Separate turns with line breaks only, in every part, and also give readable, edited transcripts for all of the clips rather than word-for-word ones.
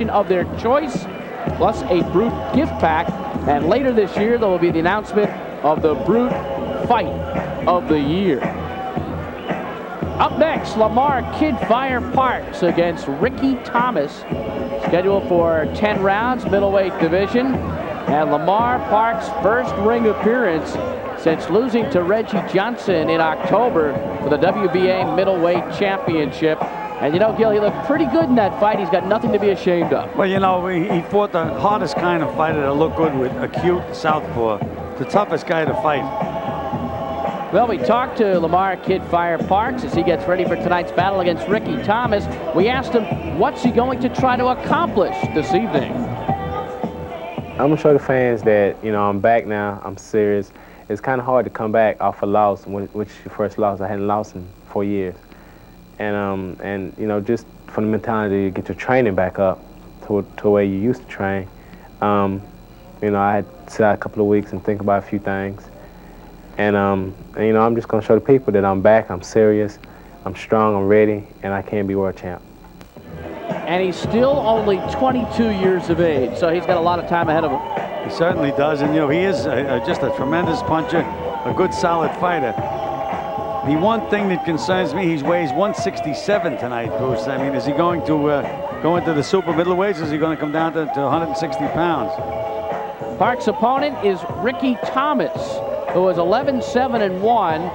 of their choice, plus a Brute gift pack. And later this year, there will be the announcement of the Brute Fight of the Year. Up next, Lamar Kid Fire Parks against Ricky Thomas, scheduled for 10 rounds, middleweight division. And Lamar Parks' first ring appearance since losing to Reggie Johnson in October for the WBA middleweight championship. And you know, Gil, he looked pretty good in that fight. He's got nothing to be ashamed of.
Well, you know, he fought the hardest kind of fighter to look good with, acute southpaw. The toughest guy to fight.
Well, we talked to Lamar Kid Fire Parks as he gets ready for tonight's battle against Ricky Thomas. We asked him, what's he going to try to accomplish this evening?
I'm going to show the fans that, you know, I'm back now. I'm serious. It's kind of hard to come back off a loss, which is your first loss. I hadn't lost in 4 years. And you know, just for the mentality to get your training back up to where you used to train. You know, I had to sit out a couple of weeks and think about a few things. And you know, I'm just going to show the people that I'm back, I'm serious, I'm strong, I'm ready, and I can be world champ.
And he's still only 22 years of age, so he's got a lot of time ahead of him.
He certainly does, and you know, he is just a tremendous puncher, a good solid fighter. The one thing that concerns me, he weighs 167 tonight, Bruce. I mean, is he going to go into the super middleweights, or is he going to come down to 160 pounds?
Park's opponent is Ricky Thomas, who is 11-7-1.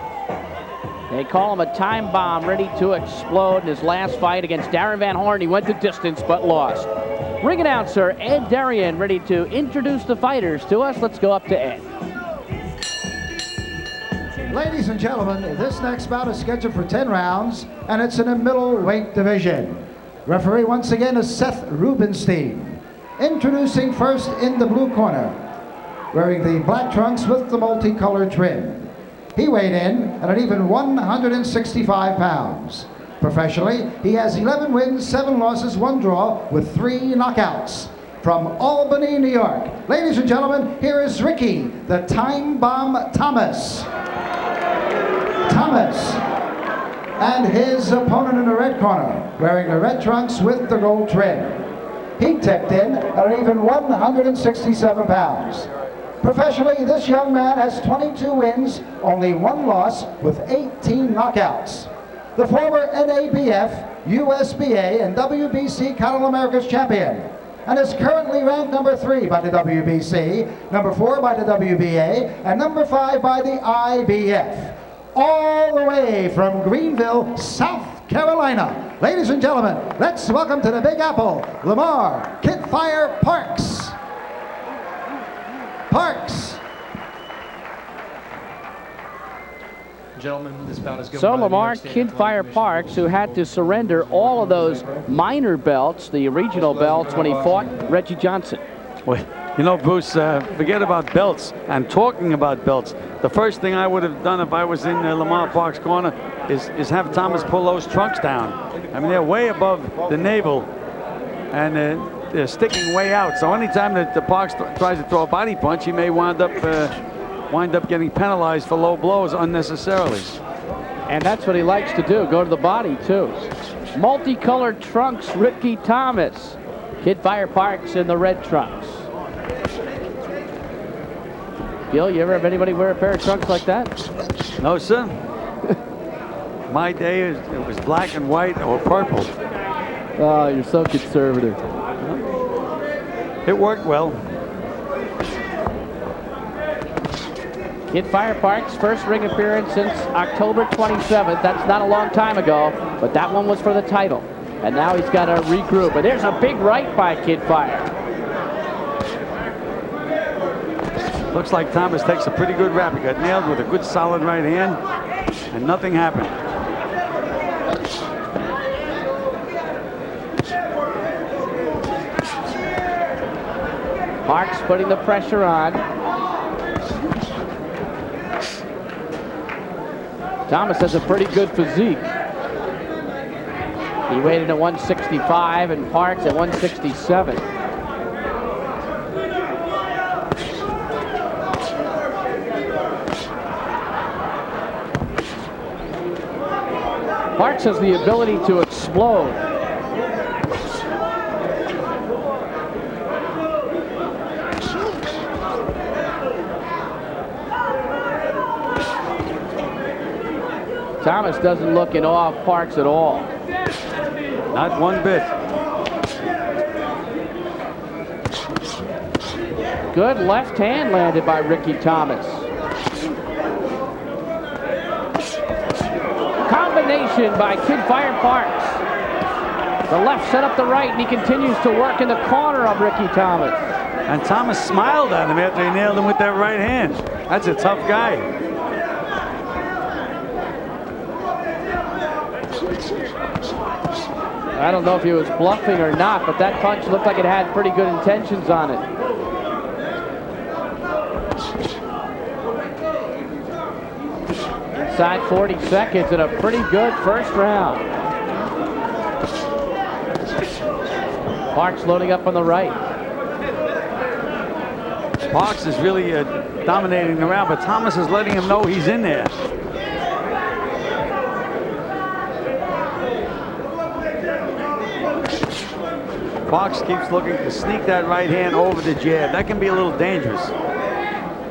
They call him a time bomb ready to explode in his last fight against Darren Van Horn. He went the distance but lost. Ring announcer Ed Darien ready to introduce the fighters to us. Let's go up to Ed.
Ladies and gentlemen, this next bout is scheduled for 10 rounds, and it's in a middleweight division. Referee once again is Seth Rubenstein. Introducing first in the blue corner, wearing the black trunks with the multicolored trim. He weighed in at an even 165 pounds. Professionally, he has 11 wins, 7 losses, 1 draw, with 3 knockouts. From Albany, New York, ladies and gentlemen, here is Ricky, the Time Bomb Thomas. And his opponent in the red corner, wearing the red trunks with the gold trim. He tipped in at an even 167 pounds. Professionally, this young man has 22 wins, only 1 loss, with 18 knockouts. The former NABF, USBA, and WBC Cattle Americas champion, and is currently ranked number 3 by the WBC, number 4 by the WBA, and number 5 by the IBF. All the way from Greenville, South Carolina. Ladies and gentlemen, let's welcome to the Big Apple, Lamar Kid Fire Parks.
Gentlemen, this bout is
so Lamar Kid Fire Parks, who had to surrender all of those minor belts, the regional belts, when he fought Reggie Johnson.
Well, you know, Bruce, forget about belts. And talking about belts, the first thing I would have done if I was in Lamar Parks' corner is have Thomas pull those trunks down. I mean, they're way above the navel, and they're sticking way out. So anytime that the Parks tries to throw a body punch, he may wind up getting penalized for low blows unnecessarily.
And that's what he likes to do, go to the body, too. Multicolored trunks, Ricky Thomas. Kid Fire Parks in the red trunks. Gil, you ever have anybody wear a pair of trunks like that?
No, sir. My day, it was black and white or purple.
Oh, you're so conservative.
It worked well.
Kid Fire Parks' first ring appearance since October 27th. That's not a long time ago, but that one was for the title. And now he's got to regroup. And there's a big right by Kid Fire.
Looks like Thomas takes a pretty good rap. He got nailed with a good solid right hand, and nothing happened.
Parks putting the pressure on. Thomas has a pretty good physique. He weighed in at 165 and Parks at 167. Parks has the ability to explode. Thomas doesn't look in awe of Parks at all.
Not one bit.
Good left hand landed by Ricky Thomas. Combination by Kid Fire Parks. The left set up the right, and he continues to work in the corner of Ricky Thomas.
And Thomas smiled at him after he nailed him with that right hand. That's a tough guy.
I don't know if he was bluffing or not, but that punch looked like it had pretty good intentions on it. Inside 40 seconds and a pretty good first round. Parks loading up on the right.
Parks is really dominating the round, but Thomas is letting him know he's in there. Parks keeps looking to sneak that right hand over the jab. That can be a little dangerous.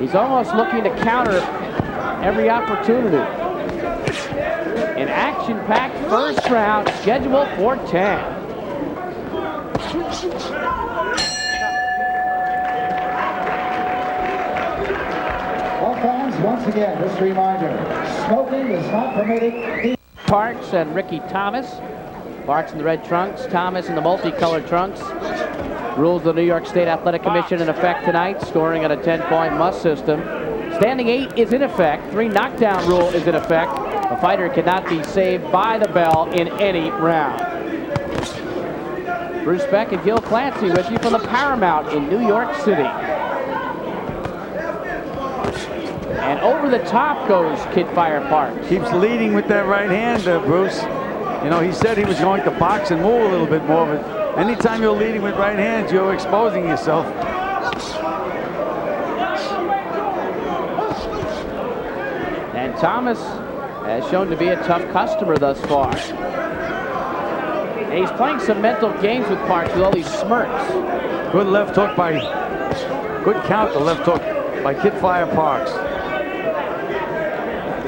He's almost looking to counter every opportunity. An action-packed first round scheduled for 10.
All fans, once again, this reminder, smoking is not permitted.
Parks and Ricky Thomas. Parks in the red trunks, Thomas in the multicolored trunks. Rules of the New York State Athletic Commission in effect tonight, scoring at a 10-point must system. Standing 8 is in effect. 3 knockdown rule is in effect. A fighter cannot be saved by the bell in any round. Bruce Beck and Gil Clancy with you from the Paramount in New York City. And over the top goes Kid Fire Parks.
Keeps leading with that right hand, Bruce. You know, he said he was going to box and move a little bit more, but anytime you're leading with right hands, you're exposing yourself.
And Thomas has shown to be a tough customer thus far. And he's playing some mental games with Parks with all these smirks.
Good left hook by, good counter left hook by Kid Fire Parks.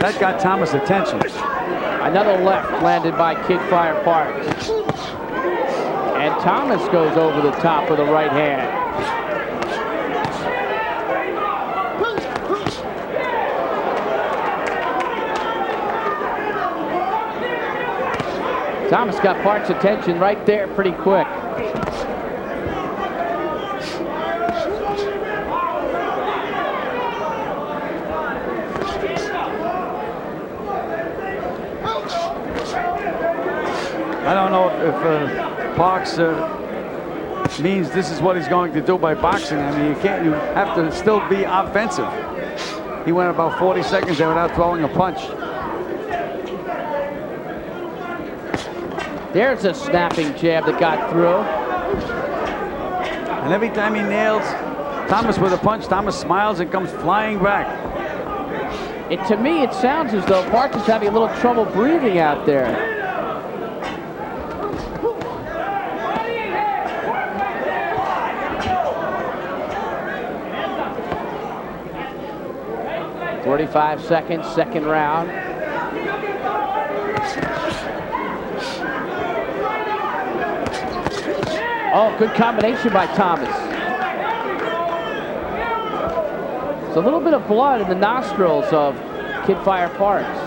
That got Thomas' attention.
Another left landed by Kid Fire Parks. And Thomas goes over the top with a right hand. Thomas got Parks' attention right there pretty quick.
I don't know if Parks means this is what he's going to do by boxing. I mean, you have to still be offensive. He went about 40 seconds there without throwing a punch.
There's a snapping jab that got through.
And every time he nails Thomas with a punch, Thomas smiles and comes flying back.
To me, it sounds as though Parks is having a little trouble breathing out there. "45 seconds, second round." Oh, good combination by Thomas. It's a little bit of blood in the nostrils of Kid Fire Parks.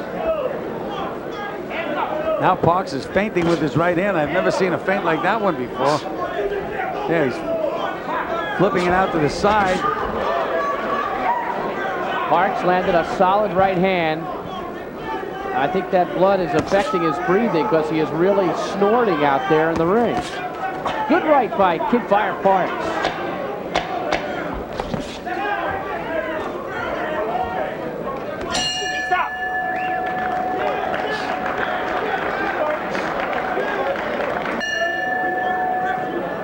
Now Parks is feinting with his right hand. I've never seen a feint like that one before. Yeah, he's flipping it out to the side.
Parks landed a solid right hand. I think that blood is affecting his breathing because he is really snorting out there in the ring. Good right by Kid Fire Parks.
Stop.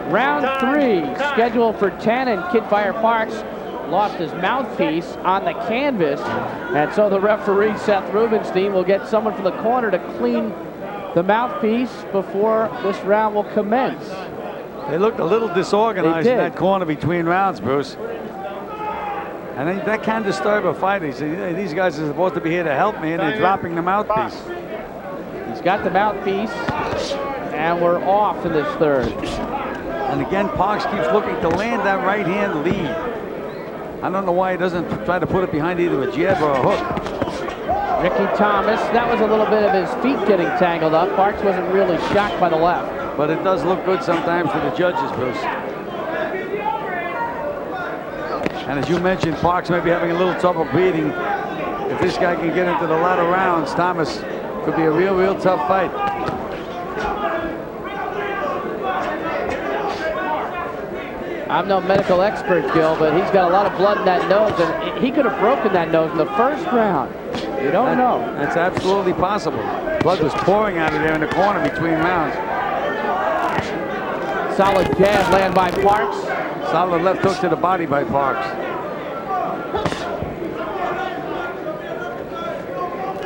Round 3, scheduled for 10, and Kid Fire Parks lost his mouthpiece on the canvas, and so the referee Seth Rubenstein will get someone from the corner to clean the mouthpiece before this round will commence.
They looked a little disorganized in that corner between rounds, Bruce. And that can disturb a fighter. These guys are supposed to be here to help me, and they're dropping the mouthpiece.
got the mouthpiece, and we're off in this third.
And again, Parks keeps looking to land that right hand lead. I don't know why he doesn't try to put it behind either a jab or a hook.
Ricky Thomas, that was a little bit of his feet getting tangled up. Parks wasn't really shocked by the left.
But it does look good sometimes to the judges, Bruce. And as you mentioned, Parks may be having a little trouble breathing. If this guy can get into the latter rounds, Thomas could be a real tough fight.
I'm no medical expert, Gil, but he's got a lot of blood in that nose, and he could have broken that nose in the first round. You don't know.
That's absolutely possible. Blood was pouring out of there in the corner between rounds.
Solid jab land by Parks.
Solid left hook to the body by Parks.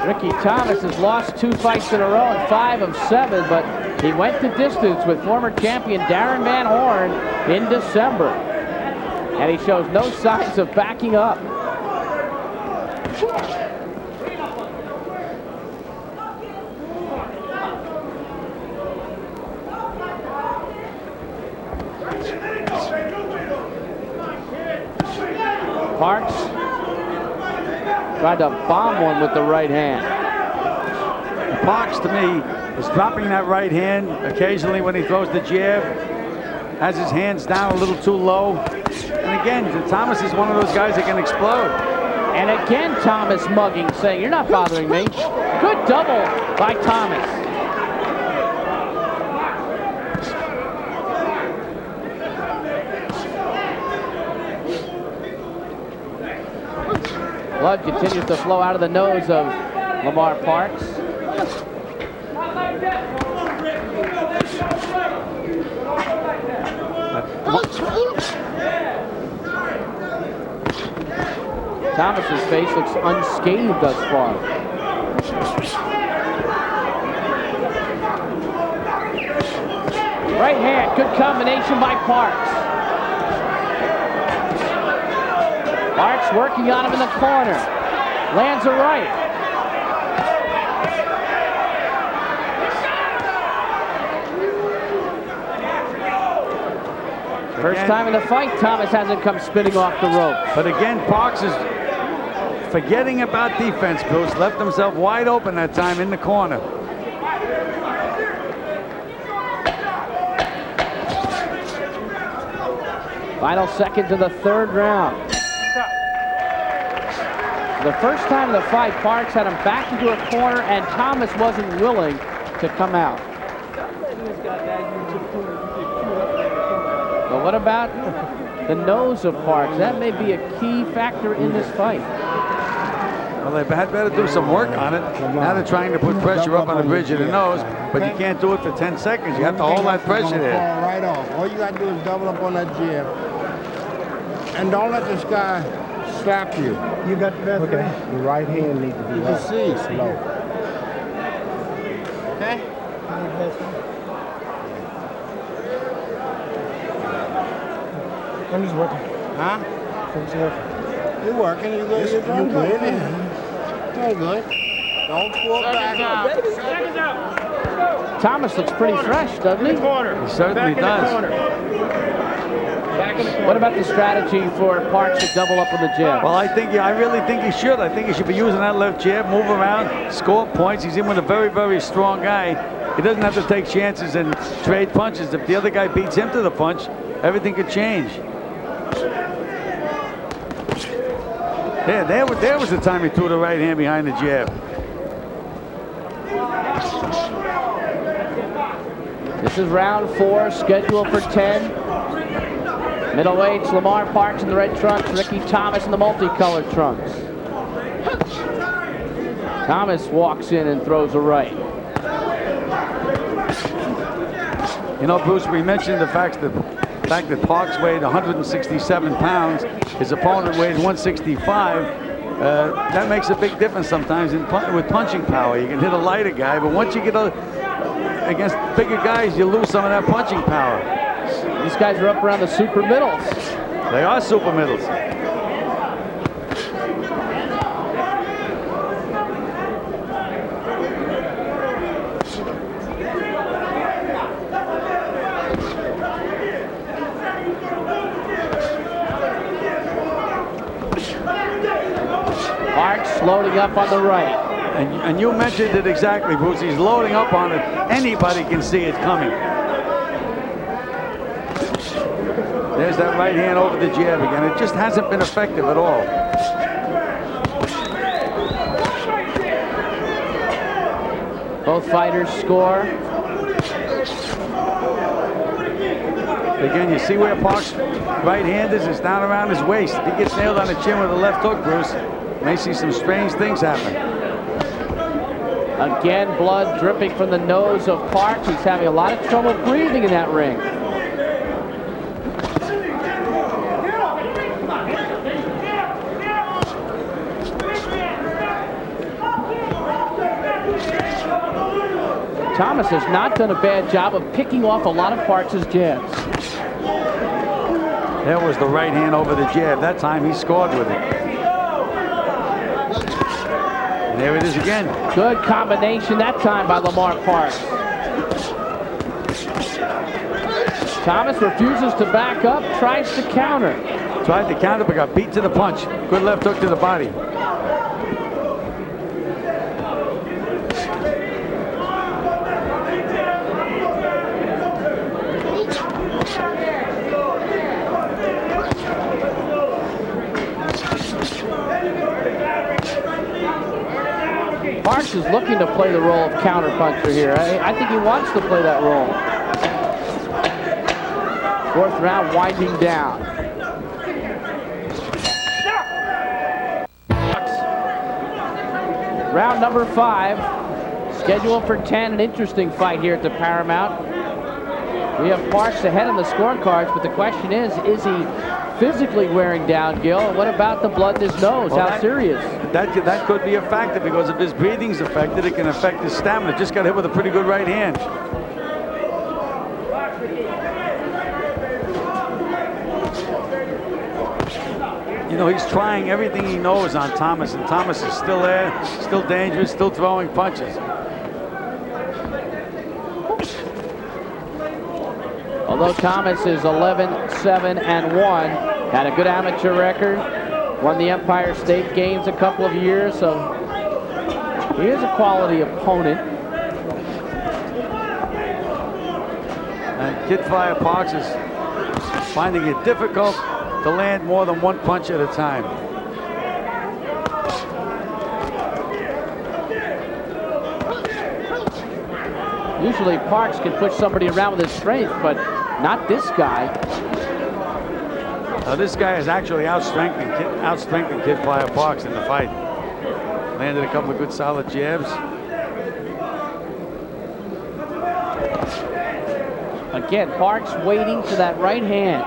Ricky Thomas has lost 2 fights in a row and 5 of 7, but he went the distance with former champion Darren Van Horn in December. And he shows no signs of backing up. Parks tried to bomb one with the right hand.
Parks, to me, is dropping that right hand occasionally when he throws the jab. Has his hands down a little too low. And again, Thomas is one of those guys that can explode.
And again, Thomas mugging, saying, "You're not bothering me." Good double by Thomas. Blood continues to flow out of the nose of Lamar Parks. Thomas's face looks unscathed thus far. Right hand, good combination by Parks. Parks working on him in the corner. Lands a right. First time in the fight, Thomas hasn't come spinning off the rope.
But again, Parks is forgetting about defense, Bruce. Left himself wide open that time in the corner.
Final seconds of the third round. For the first time in the fight, Parks had him back into a corner, and Thomas wasn't willing to come out. But what about the nose of Parks? That may be a key factor in this fight.
Well, they had better do some work on it. Now they're trying to put pressure up on the bridge of the nose, but you can't do it for 10 seconds. You have to hold that pressure there.
Right off. All you got to do is double up on that jab. And don't let this guy slap you.
You got the best way?
The right hand needs to be right.
see.
Slow.
Okay? I'm just working.
Huh?
I'm just working.
You're working. You're good. You're doing good. Doing good. Don't pull back.
Seconds out.
Thomas looks pretty fresh, doesn't he?
He certainly does.
What about the strategy for Parks to double up on the jab?
Well, I really think he should. I think he should be using that left jab, move around, score points. He's in with a very strong guy. He doesn't have to take chances and trade punches. If the other guy beats him to the punch, everything could change. Yeah, there was the time he threw the right hand behind the jab.
This is round 4, scheduled for 10. Middleweights, Lamar Parks in the red trunks, Ricky Thomas in the multicolored trunks. Thomas walks in and throws a right.
You know, Bruce, we mentioned the fact that Parks weighed 167 pounds. His opponent weighs 165. That makes a big difference sometimes with punching power. You can hit a lighter guy, but once you get against bigger guys, you lose some of that punching power.
These guys are up around the super middles.
They are super middles.
Parks loading up on the right.
And you mentioned it exactly, Bruce. He's loading up on it. Anybody can see it coming. There's that right hand over the jab again. It just hasn't been effective at all.
Both fighters score.
Again, you see where Parks' right hand is? It's down around his waist. If he gets nailed on the chin with a left hook, Bruce, may see some strange things happen.
Again, blood dripping from the nose of Parks. He's having a lot of trouble breathing in that ring. Thomas has not done a bad job of picking off a lot of Parks' jabs.
That was the right hand over the jab. That time he scored with it. And there it is again.
Good combination that time by Lamar Parks. Thomas refuses to back up, tries to counter.
Tried to counter, but got beat to the punch. Good left hook to the body.
Parks is looking to play the role of counterpuncher here. I think he wants to play that role. Fourth round winding down. Round number 5. Scheduled for 10. An interesting fight here at the Paramount. We have Parks ahead on the scorecards, but the question is he physically wearing down, Gil? What about the blood in his nose?
Well,
how serious?
That could be a factor, because if his breathing's affected, it can affect his stamina. Just got hit with a pretty good right hand. You know, he's trying everything he knows on Thomas, and Thomas is still there, still dangerous, still throwing punches.
Although Thomas is 11-7-1, had a good amateur record, won the Empire State Games a couple of years, so he is a quality opponent.
And Kid Fire Parks is finding it difficult to land more than one punch at a time.
Usually Parks can push somebody around with his strength, but not this guy.
Now this guy is actually outstrengthened Kid Fire Parks in the fight. Landed a couple of good solid jabs.
Again, Parks waiting for that right hand.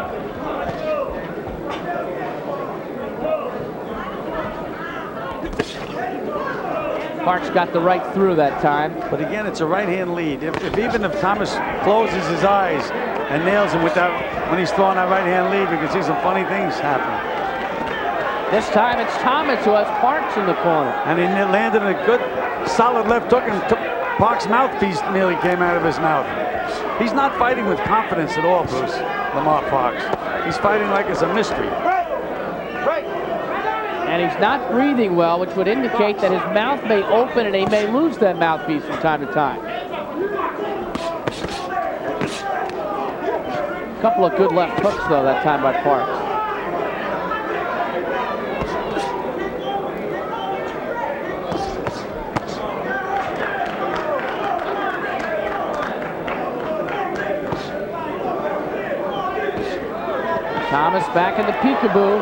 Parks got the right through that time.
But again, it's a right hand lead. Even if Thomas closes his eyes and nails him with that, when he's throwing that right hand lead, we can see some funny things happen.
This time it's Thomas who has Parks in the corner.
And he landed a good solid left hook, and Parks' mouthpiece nearly came out of his mouth. He's not fighting with confidence at all, Bruce, Lamar Parks. He's fighting like it's a mystery.
And he's not breathing well, which would indicate that his mouth may open and he may lose that mouthpiece from time to time. A couple of good left hooks, though, that time by Parks. Thomas back in the peekaboo.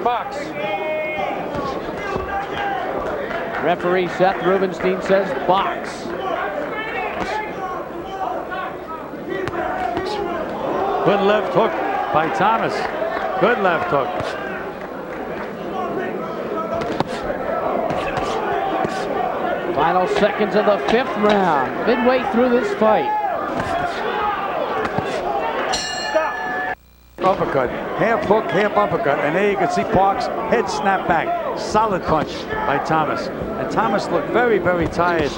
Box.
Referee Seth Rubenstein says box.
Good left hook by Thomas. Good left hook.
Final seconds of the 5th round. Midway through this fight.
Uppercut, half hook, half uppercut, and there you can see Parks' head snap back. Solid punch by Thomas. And Thomas looked very, very tired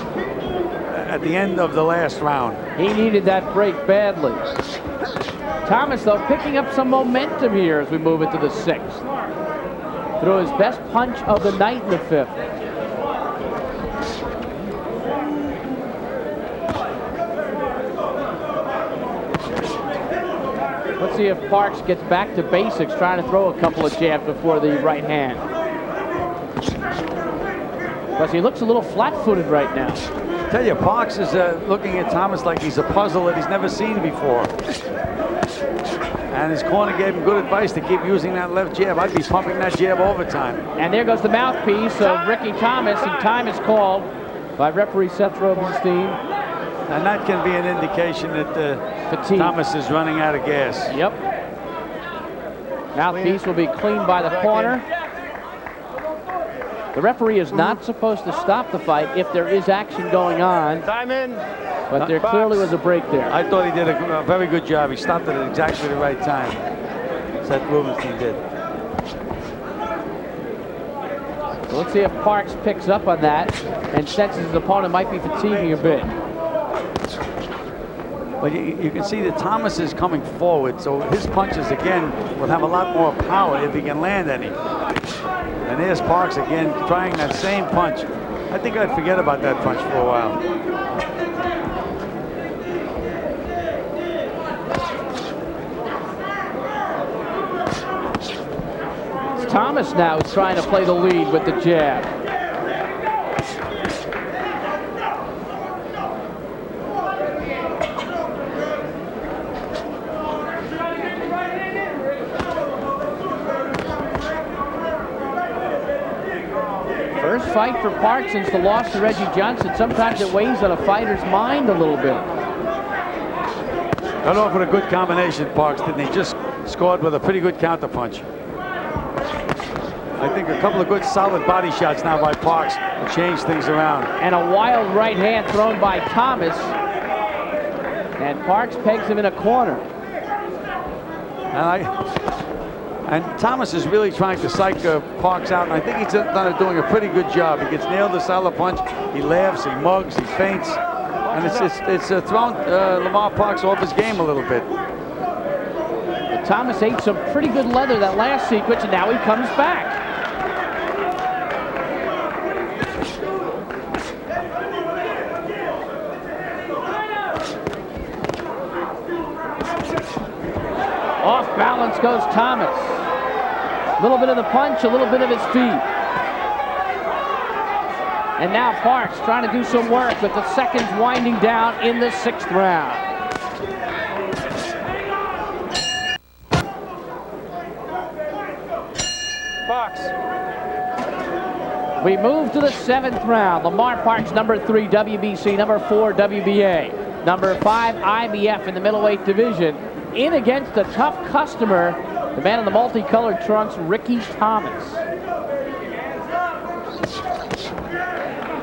at the end of the last round.
He needed that break badly. Thomas, though, picking up some momentum here as we move into the 6th. Threw his best punch of the night in the 5th. Let's see if Parks gets back to basics, trying to throw a couple of jabs before the right hand. Because he looks a little flat-footed right now.
I tell you, Parks is looking at Thomas like he's a puzzle that he's never seen before. And his corner gave him good advice to keep using that left jab. I'd be pumping that jab all the time.
And there goes the mouthpiece of Ricky Thomas, and time is called by referee Seth Rosenstein.
And that can be an indication that Thomas is running out of gas.
Yep. Mouthpiece will be cleaned by the corner. The referee is not supposed to stop the fight if there is action going on.
Time in.
But there clearly was a break there.
I thought he did a very good job. He stopped it at exactly the right time. Seth Rubenstein did.
So let's see if Parks picks up on that and senses his opponent might be fatiguing a bit.
But you can see that Thomas is coming forward, so his punches again will have a lot more power if he can land any. And there's Parks again trying that same punch. I think I'd forget about that punch for a while.
Thomas now is trying to play the lead with the jab. First fight for Parks since the loss to Reggie Johnson. Sometimes it weighs on a fighter's mind a little bit.
Got off with a good combination, Parks, didn't he? Just scored with a pretty good counter punch. I think a couple of good solid body shots now by Parks will change things around.
And a wild right hand thrown by Thomas. And Parks pegs him in a corner.
And Thomas is really trying to psych Parks out, and I think he's doing a pretty good job. He gets nailed a solid punch, he laughs, he mugs, he feints, and it's thrown Lamar Parks off his game a little bit.
But Thomas ate some pretty good leather that last sequence, and now he comes back. Off balance goes Thomas. A little bit of the punch, a little bit of his feet. And now Parks trying to do some work with the seconds winding down in the 6th round.
Box.
We move to the 7th round. Lamar Parks, number 3 WBC, number 4 WBA, number 5 IBF in the middleweight division, in against a tough customer, the man in the multicolored trunks, Ricky Thomas.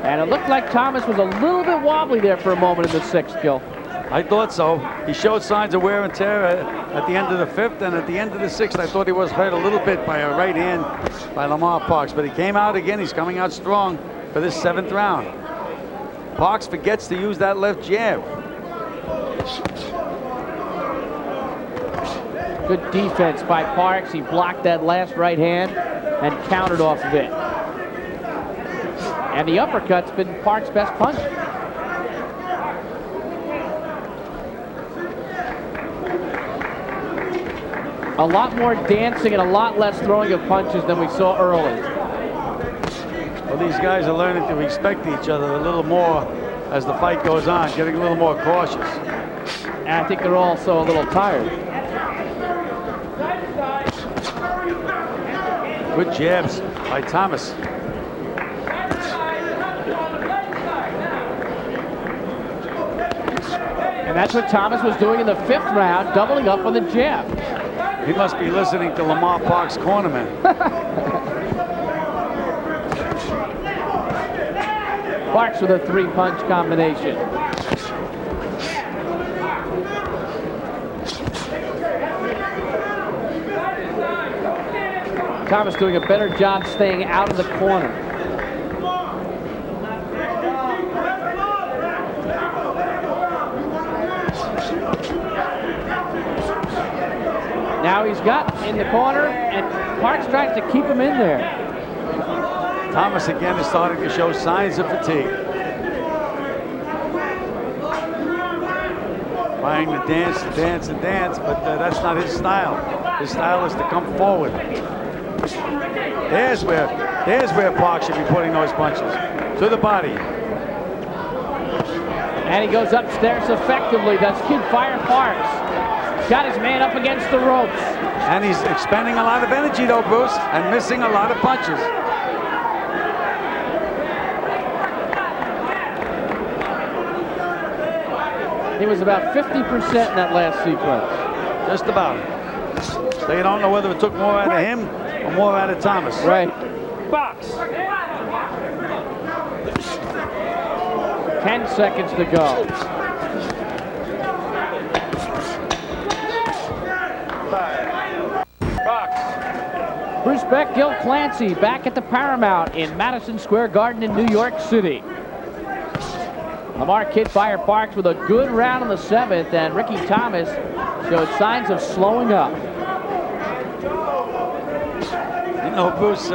And it looked like Thomas was a little bit wobbly there for a moment in the 6th, Gil.
I thought so. He showed signs of wear and tear at the end of the 5th, and at the end of the 6th, I thought he was hurt a little bit by a right hand by Lamar Parks, but he came out again. He's coming out strong for this 7th round. Parks forgets to use that left jab.
Good defense by Parks. He blocked that last right hand and countered off of it. And the uppercut's been Parks' best punch. A lot more dancing and a lot less throwing of punches than we saw early.
Well, these guys are learning to respect each other a little more as the fight goes on, getting a little more cautious.
And I think they're also a little tired.
Good jabs by Thomas.
And that's what Thomas was doing in the 5th round, doubling up on the jab.
He must be listening to Lamar Parks' cornerman.
Parks with a 3-punch combination. Thomas doing a better job staying out of the corner. he's got in the corner, and Parks tries to keep him in there.
Thomas again is starting to show signs of fatigue. Trying to dance, but that's not his style. His style is to come forward. There's where Parks should be putting those punches. To the body.
And he goes upstairs effectively. Does Kid Fire Parks. Got his man up against the ropes.
And he's expending a lot of energy though, Bruce, and missing a lot of punches.
He was about 50% in that last sequence.
Just about. So you don't know whether it took more out of him or more out of Thomas.
Right. Box. 10 seconds to go. Box. Bruce Beck, Gil Clancy back at the Paramount in Madison Square Garden in New York City. Lamar Kid Fire Parks with a good round in the 7th, and Ricky Thomas showed signs of slowing up.
You know, Bruce,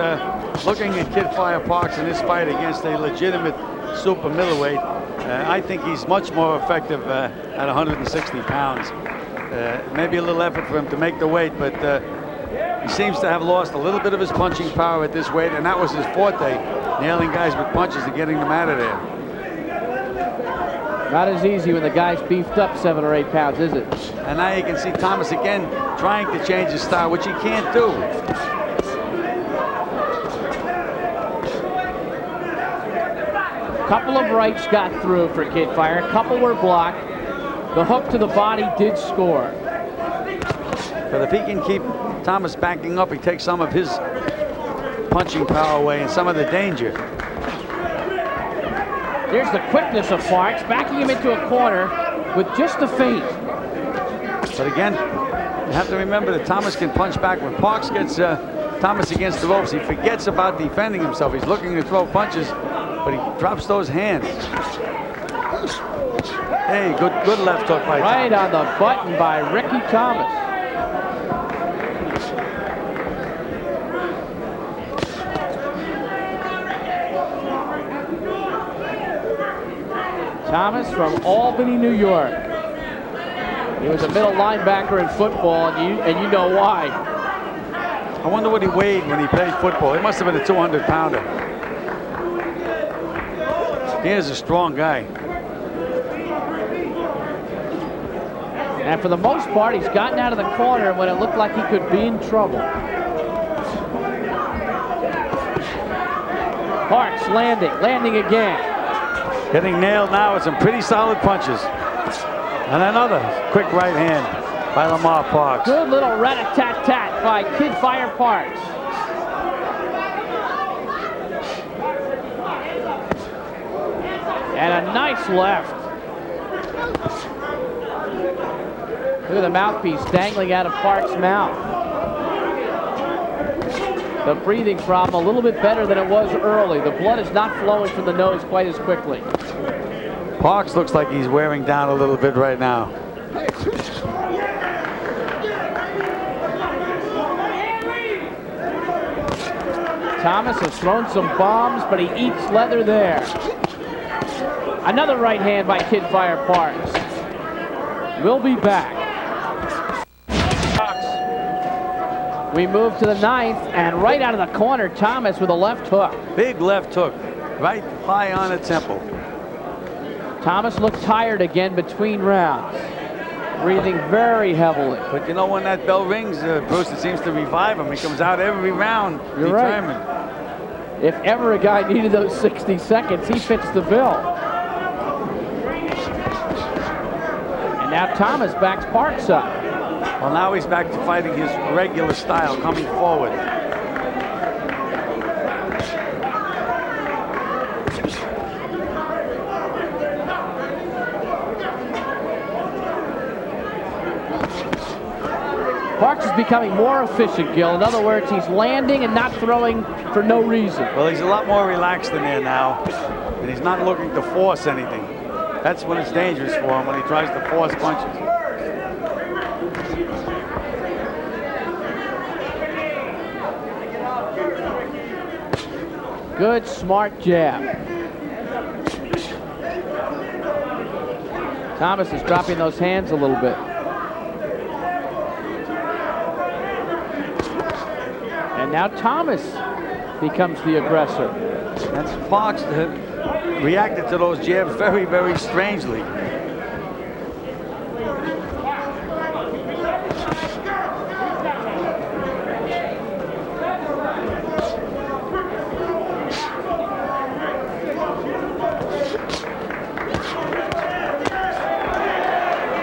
looking at Kid Fire Parks in this fight against a legitimate super middleweight, I think he's much more effective at 160 pounds. Maybe a little effort for him to make the weight, but he seems to have lost a little bit of his punching power at this weight, and that was his forte, nailing guys with punches and getting them out of there.
Not as easy when the guy's beefed up 7 or 8 pounds, is it?
And now you can see Thomas again trying to change his style, which he can't do.
Couple of rights got through for Kid Fire. A couple were blocked. The hook to the body did score.
But if he can keep Thomas backing up, he takes some of his punching power away and some of the danger.
There's the quickness of Parks, backing him into a corner with just a feint.
But again, you have to remember that Thomas can punch back. When Parks gets Thomas against the ropes, he forgets about defending himself. He's looking to throw punches, but he drops those hands. Hey, good left hook by
Right
Thomas.
on the button by Ricky Thomas. Thomas from Albany, New York. He was a middle linebacker in football, and you know why.
I wonder what he weighed when he played football. He must have been a 200-pounder. He is a strong guy.
And for the most part, he's gotten out of the corner when it looked like he could be in trouble. Parks landing again.
Getting nailed now with some pretty solid punches. And another quick right hand by Lamar Parks.
Good little rat-a-tat-tat by Kid Fire Parks. And a nice left. Look at the mouthpiece dangling out of Parks' mouth. The breathing problem a little bit better than it was early. The blood is not flowing from the nose quite as quickly.
Parks looks like he's wearing down a little bit right now.
Thomas has thrown some bombs, but he eats leather there. Another right hand by Kid Fire Parks. We'll be back. We move to the 9th, and right out of the corner, Thomas with a left hook.
Big left hook, right high on the temple.
Thomas looked tired again between rounds, breathing very heavily.
But you know, when that bell rings, Bruce, it seems to revive him. He comes out every round
You're
determined.
Right. If ever a guy needed those 60 seconds, he fits the bill. And now Thomas backs Parks up.
Well, now he's back to fighting his regular style, coming forward.
Parks is becoming more efficient, Gil. In other words, he's landing and not throwing for no reason.
Well, he's a lot more relaxed in there now, and he's not looking to force anything. That's when it's dangerous for him, when he tries to force punches.
Good, smart jab. Thomas is dropping those hands a little bit. And now Thomas becomes the aggressor.
That's Parks that reacted to those jabs very, very strangely.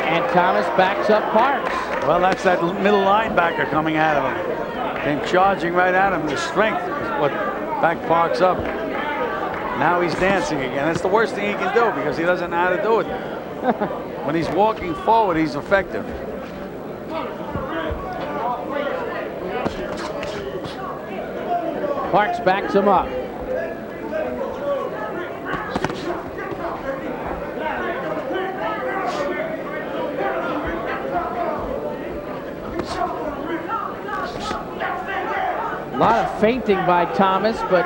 And Thomas backs up Parks.
Well, that's that middle linebacker coming at him and charging right at him. The strength is what backed Parks up. Now he's dancing again. That's the worst thing he can do because he doesn't know how to do it. When he's walking forward, he's effective.
Parks backs him up. A lot of feinting by Thomas, but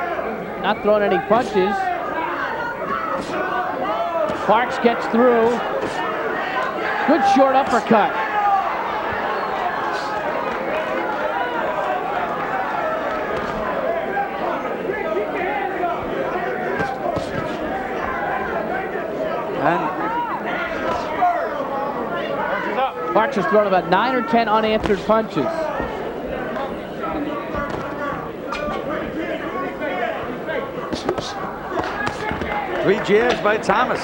not throwing any punches. Parks gets through. Good short uppercut. Parks has thrown about 9 or 10 unanswered punches.
Three jabs by Thomas.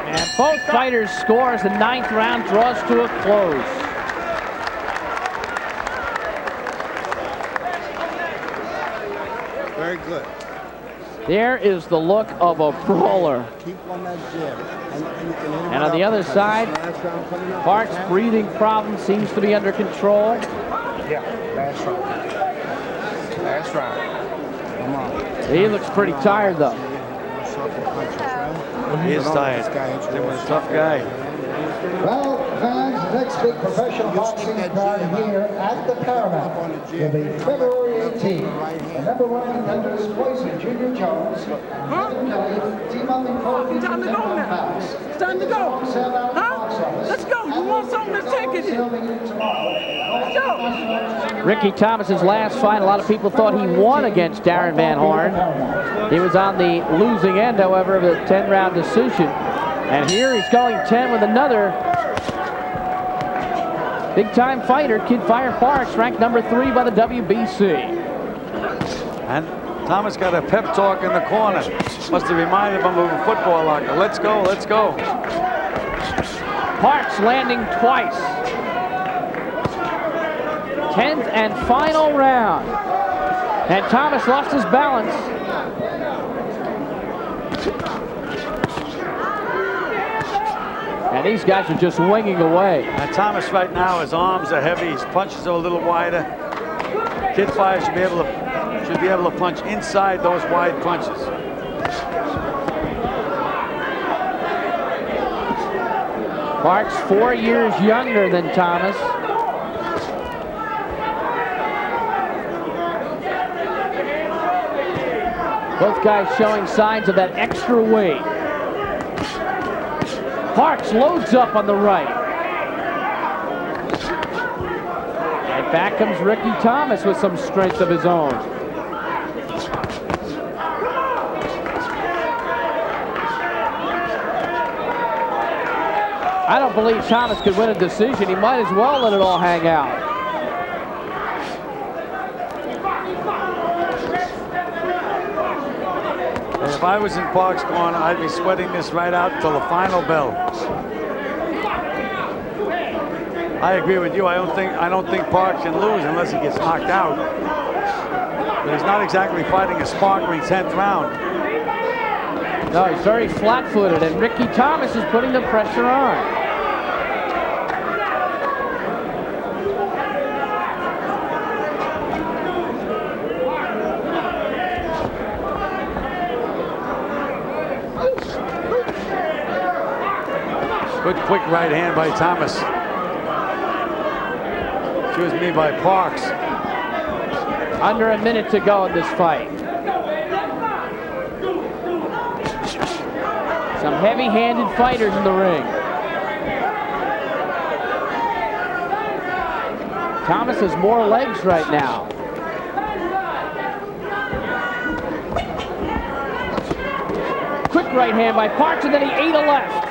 And both fighters score as the 9th round draws to a close.
Very good.
There is the look of a brawler.
Keep on that jab. And
And on the other side, Parks' breathing problem seems to be under control.
Yeah, last round. Last round. Come on.
He looks pretty tired, though.
He is tired. He was a tough guy.
Well, fans, the next big professional boxing card here at the Paramount will be February 18th. The number 1 contenders, Poison Junior Jones, team up in Kobe,
Time to go now. It's time to go. Huh? Let's go. You want something? Let's take it. Let's go.
Ricky Thomas's last fight, a lot of people thought he won against Darren Van Horn. He was on the losing end, however, of a 10-round decision. And here he's going 10 with another big-time fighter, Kid Fire Parks, ranked number 3 by the WBC.
And Thomas got a pep talk in the corner. Must have reminded him of a football locker. Let's go, let's go.
Parks landing twice. 10th and final round. And Thomas lost his balance. And these guys are just winging away.
And Thomas right now, his arms are heavy, his punches are a little wider. Kid Fire should be able to punch inside those wide punches.
Parks 4 years younger than Thomas. Both guys showing signs of that extra weight. Parks loads up on the right. And back comes Ricky Thomas with some strength of his own. I don't believe Thomas could win a decision. He might as well let it all hang out.
If I was in Parks' corner, I'd be sweating this right out until the final bell. I agree with you. I don't think Parks can lose unless he gets knocked out. But he's not exactly fighting a sparkling 10th round.
No, he's very flat-footed, and Ricky Thomas is putting the pressure on.
Good quick right hand by Thomas. Excuse me, by Parks.
Under a minute to go in this fight. Some heavy-handed fighters in the ring. Thomas has more legs right now. Quick right hand by Parks, and then he ate a left.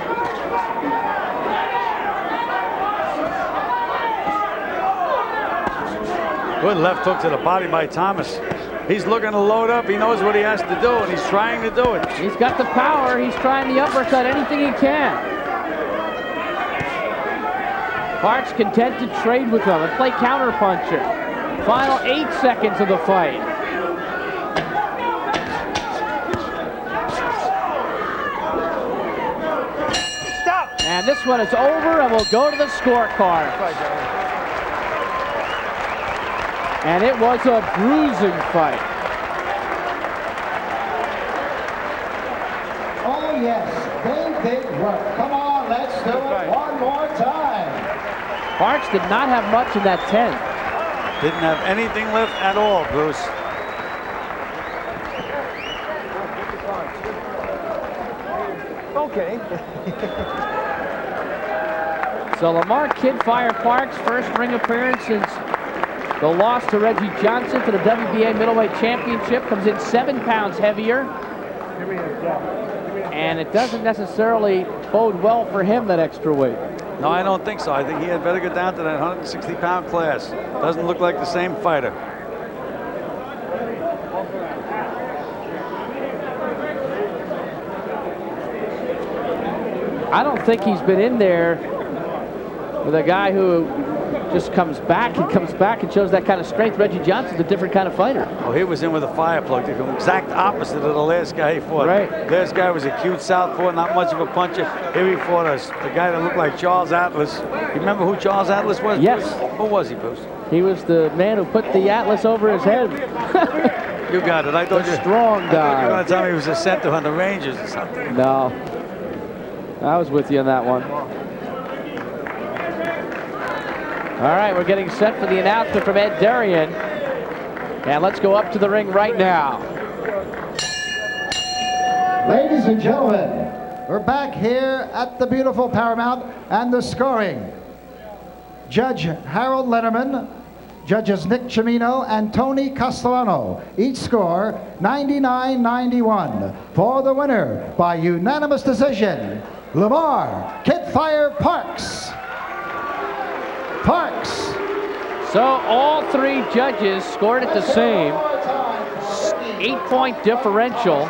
Good left hook to the body by Thomas. He's looking to load up. He knows what he has to do, and he's trying to do it.
He's got the power. He's trying the uppercut, anything he can. Parks content to trade with him and play counterpuncher. Final 8 seconds of the fight.
Stop!
And this one is over, and we'll go to the scorecard. And it was a bruising fight.
Oh yes, they did work. Come on, let's do it one more time.
Parks did not have much in that 10th.
Didn't have anything left at all, Bruce.
Okay.
So Lamar Kid Fire Parks' first ring appearance since the loss to Reggie Johnson for the WBA Middleweight Championship. Comes in 7 pounds heavier. And it doesn't necessarily bode well for him, that extra weight.
No, I don't think so. I think he had better go down to that 160-pound class. Doesn't look like the same fighter.
I don't think he's been in there with a guy who just comes back and shows that kind of strength. Reggie Johnson's a different kind of fighter.
Oh, he was in with a fire plug. The exact opposite of the last guy he fought.
Right.
Last guy was a cute southpaw, not much of a puncher. Here he fought us, the guy that looked like Charles Atlas. You remember who Charles Atlas was?
Yes.
Bruce? Who was he, Bruce?
He was the man who put the Atlas over his head.
You got it. I thought
A strong guy.
you were going to tell me he was a center on the Rangers or something.
No. I was with you on that one. All right, we're getting set for the announcement from Ed Darien. And let's go up to the ring right now.
Ladies and gentlemen, we're back here at the beautiful Paramount, and the scoring. Judge Harold Letterman, judges Nick Cimino and Tony Castellano, each score 99-91. For the winner by unanimous decision, Lamar Kid Fire Parks.
So all 3 judges scored it the same. 8-point differential.